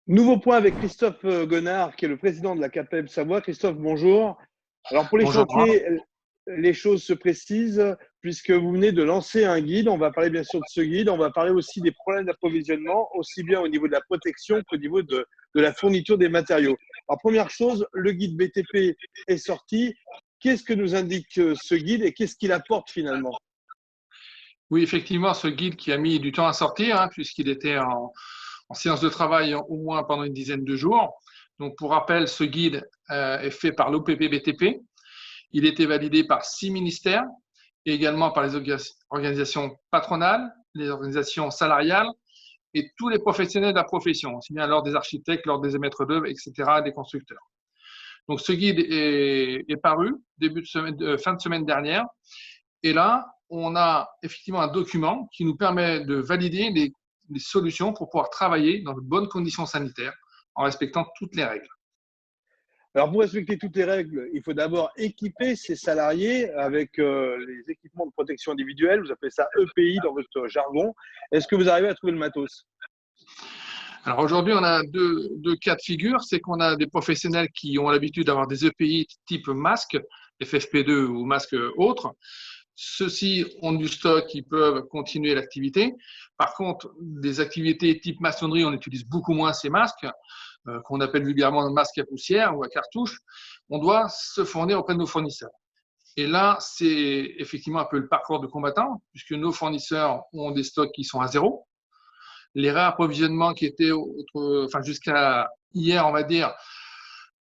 Nouveau point avec Christophe Gonard, qui est le président de la CAPEB Savoie. Christophe, bonjour. Alors pour les Bonjour Laurent. chantiers, les choses se précisent puisque vous venez de lancer un guide. On va parler bien sûr de ce guide. On va parler aussi des problèmes d'approvisionnement, aussi bien au niveau de la protection qu'au niveau de la fourniture des matériaux. Alors première chose, le guide BTP est sorti. Qu'est-ce que nous indique ce guide et qu'est-ce qu'il apporte finalement? Oui, effectivement, ce guide qui a mis du temps à sortir, puisqu'il était en séance de travail au moins pendant une dizaine de jours. Donc, pour rappel, ce guide est fait par l'OPP-BTP. Il a été validé par 6 ministères et également par les organisations patronales, les organisations salariales et tous les professionnels de la profession, aussi bien l'ordre des architectes, l'ordre des maîtres d'œuvre, etc., des constructeurs. Donc, ce guide est paru fin de semaine dernière. Et là, on a effectivement un document qui nous permet de valider les solutions pour pouvoir travailler dans de bonnes conditions sanitaires en respectant toutes les règles. Alors, pour respecter toutes les règles, il faut d'abord équiper ses salariés avec les équipements de protection individuelle. Vous appelez ça EPI dans votre jargon. Est-ce que vous arrivez à trouver le matos? Alors aujourd'hui, on a deux cas de figure. C'est qu'on a des professionnels qui ont l'habitude d'avoir des EPI type masque, FFP2 ou masque autre. Ceux-ci ont du stock, ils peuvent continuer l'activité. Par contre, des activités type maçonnerie, on utilise beaucoup moins ces masques, qu'on appelle vulgairement masque à poussière ou à cartouche. On doit se fournir auprès de nos fournisseurs. Et là, c'est effectivement un peu le parcours de combattant, puisque nos fournisseurs ont des stocks qui sont à zéro. Les réapprovisionnements qui étaient jusqu'à hier, on va dire,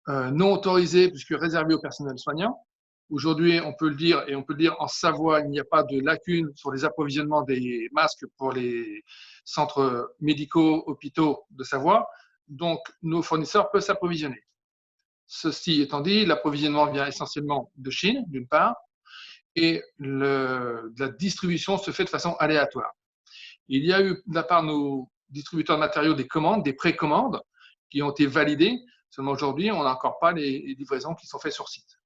non autorisés, puisque réservés au personnel soignant. Aujourd'hui, on peut le dire, et on peut le dire en Savoie, il n'y a pas de lacune sur les approvisionnements des masques pour les centres médicaux, hôpitaux de Savoie. Donc, nos fournisseurs peuvent s'approvisionner. Ceci étant dit, l'approvisionnement vient essentiellement de Chine, d'une part, et la distribution se fait de façon aléatoire. Il y a eu de la part de nos distributeurs de matériaux des commandes, des précommandes qui ont été validées. Seulement aujourd'hui, on n'a encore pas les livraisons qui sont faites sur site.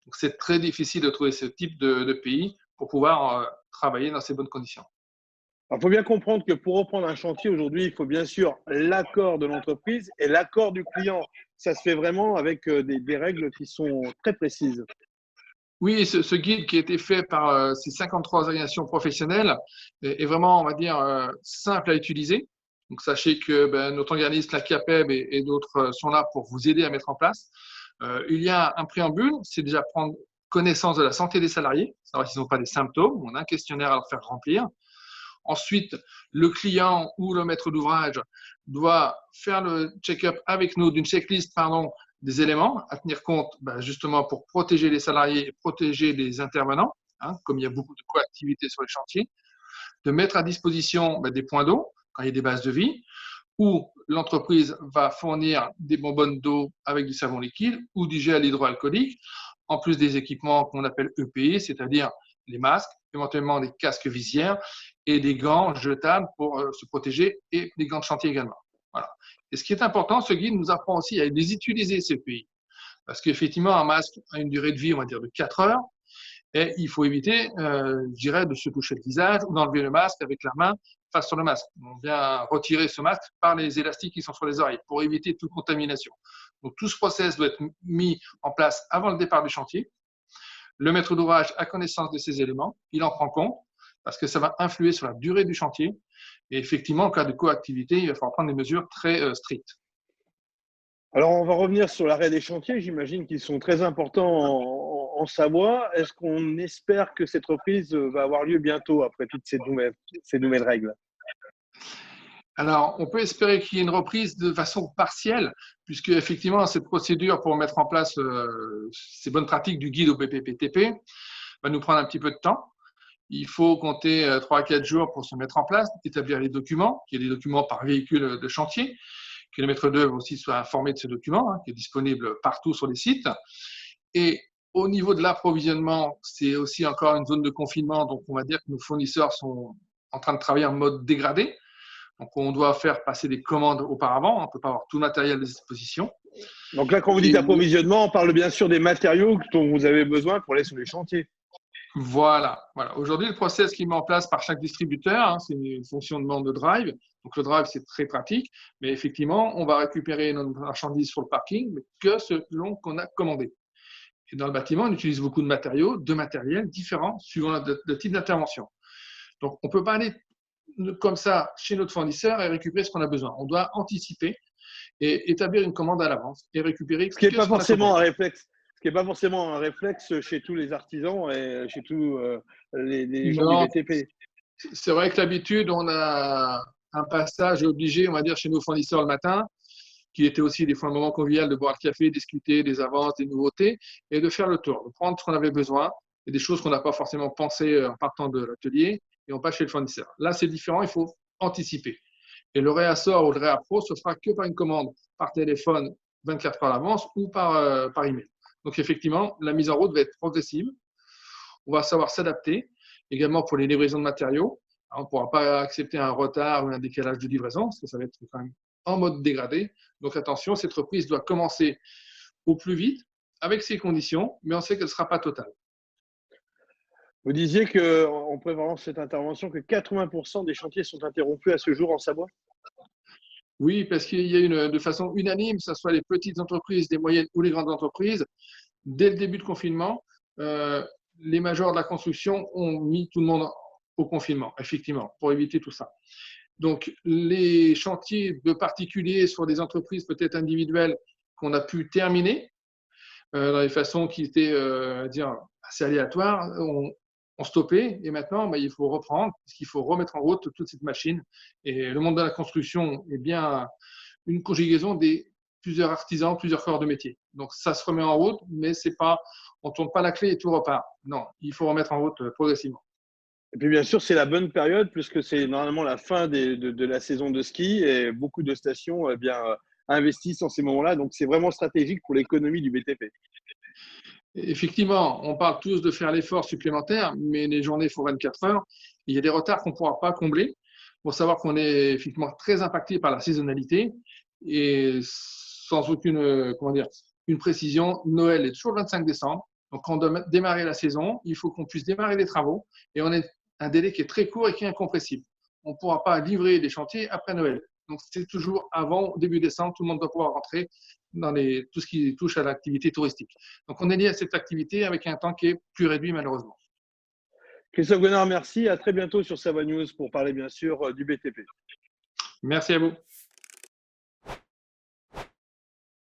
Donc, c'est très difficile de trouver ce type de pays pour pouvoir travailler dans ces bonnes conditions. Il faut bien comprendre que pour reprendre un chantier aujourd'hui, il faut bien sûr l'accord de l'entreprise et l'accord du client. Ça se fait vraiment avec des règles qui sont très précises. Oui, ce guide qui a été fait par ces 53 organisations professionnelles est vraiment, on va dire, simple à utiliser. Donc, sachez que notre organisme, la CAPEB et d'autres sont là pour vous aider à mettre en place. Il y a un préambule, c'est déjà prendre connaissance de la santé des salariés, savoir s'ils n'ont pas des symptômes. On a un questionnaire à leur faire remplir. Ensuite, le client ou le maître d'ouvrage doit faire le check-up avec nous d'une checklist, des éléments à tenir compte justement pour protéger les salariés et protéger les intervenants, comme il y a beaucoup de coactivité sur les chantiers, de mettre à disposition des points d'eau quand il y a des bases de vie, où l'entreprise va fournir des bonbonnes d'eau avec du savon liquide ou du gel hydroalcoolique, en plus des équipements qu'on appelle EPI, c'est-à-dire les masques, éventuellement des casques visières et des gants jetables pour se protéger et des gants de chantier également. Voilà. Et ce qui est important, ce guide nous apprend aussi à les utiliser, ces EPI. Parce qu'effectivement, un masque a une durée de vie, on va dire, de 4 heures. Et il faut éviter, je dirais, de se toucher le visage ou d'enlever le masque avec la main face sur le masque. On vient retirer ce masque par les élastiques qui sont sur les oreilles pour éviter toute contamination. Donc, tout ce process doit être mis en place avant le départ du chantier. Le maître d'ouvrage a connaissance de ces éléments, il en prend compte parce que ça va influer sur la durée du chantier. Et effectivement, en cas de coactivité, il va falloir prendre des mesures très strictes. Alors, on va revenir sur l'arrêt des chantiers. J'imagine qu'ils sont très importants en Savoie. Est-ce qu'on espère que cette reprise va avoir lieu bientôt après toutes ces nouvelles règles? Alors, on peut espérer qu'il y ait une reprise de façon partielle, puisque effectivement, cette procédure pour mettre en place ces bonnes pratiques du guide au BPPTP va nous prendre un petit peu de temps. Il faut compter 3 à 4 jours pour se mettre en place, établir les documents, qu'il y ait des documents par véhicule de chantier, que les maîtres d'œuvre aussi soient informés de ces documents, qui est disponible partout sur les sites. Et au niveau de l'approvisionnement, c'est aussi encore une zone de confinement, donc on va dire que nos fournisseurs sont en train de travailler en mode dégradé. Donc, on doit faire passer des commandes auparavant. On ne peut pas avoir tout le matériel à disposition. Donc là, quand vous dites approvisionnement, on parle bien sûr des matériaux dont vous avez besoin pour aller sur les chantiers. Voilà, voilà. Aujourd'hui, le process qui est mis en place par chaque distributeur, hein, c'est une fonction de demande de drive. Donc, le drive, c'est très pratique. Mais effectivement, on va récupérer notre marchandise sur le parking, mais que selon qu'on a commandé. Et dans le bâtiment, on utilise beaucoup de matériel différents suivant le type d'intervention. Donc, on ne peut pas aller comme ça chez notre fournisseur et récupérer ce qu'on a besoin. On doit anticiper et établir une commande à l'avance et récupérer Ce qui n'est que pas ce qu'on a commandé. forcément un réflexe. Ce qui n'est pas forcément un réflexe chez tous les artisans et chez tous les gens du Non, BTP. c'est vrai que l'habitude, on a un passage obligé, on va dire, chez nos fournisseurs le matin, qui était aussi des fois un moment convivial de boire le café, discuter des avances, des nouveautés, et de faire le tour, de prendre ce qu'on avait besoin, et des choses qu'on n'a pas forcément pensé en partant de l'atelier, et on passe chez le fournisseur. Là, c'est différent, il faut anticiper. Et le réassort ou le réappro se fera que par une commande par téléphone 24 heures à l'avance ou par email. Donc, effectivement, la mise en route va être progressive. On va savoir s'adapter également pour les livraisons de matériaux. On ne pourra pas accepter un retard ou un décalage de livraison parce que ça va être quand même en mode dégradé. Donc attention, cette reprise doit commencer au plus vite avec ces conditions, mais on sait qu'elle ne sera pas totale. Vous disiez qu'en préparant cette intervention, que 80% des chantiers sont interrompus à ce jour en Savoie? Oui, parce qu'il y a de façon unanime, que ce soit les petites entreprises, les moyennes ou les grandes entreprises, dès le début de confinement, les majors de la construction ont mis tout le monde au confinement, effectivement, pour éviter tout ça. Donc, les chantiers de particuliers sur des entreprises peut-être individuelles qu'on a pu terminer dans des façons qui étaient dire, assez aléatoires, ont stoppé. Et maintenant, il faut reprendre, parce qu'il faut remettre en route toute cette machine. Et le monde de la construction est bien une conjugaison des plusieurs artisans, plusieurs corps de métier. Donc, ça se remet en route, mais c'est pas, on ne tourne pas la clé et tout repart. Non, il faut remettre en route progressivement. Et puis bien sûr, c'est la bonne période puisque c'est normalement la fin de la saison de ski et beaucoup de stations investissent en ces moments-là. Donc, c'est vraiment stratégique pour l'économie du BTP. Effectivement, on parle tous de faire l'effort supplémentaire, mais les journées font 24 heures. Il y a des retards qu'on ne pourra pas combler. Il faut savoir qu'on est effectivement très impacté par la saisonnalité et sans aucune, comment dire, une précision, Noël est toujours le 25 décembre. Donc, quand on doit démarrer la saison, il faut qu'on puisse démarrer les travaux et on a un délai qui est très court et qui est incompressible. On ne pourra pas livrer des chantiers après Noël. Donc, c'est toujours avant, début décembre, tout le monde doit pouvoir rentrer dans tout ce qui touche à l'activité touristique. Donc, on est lié à cette activité avec un temps qui est plus réduit, malheureusement. Christophe Gonard, merci. À très bientôt sur Savoie News pour parler bien sûr du BTP. Merci à vous.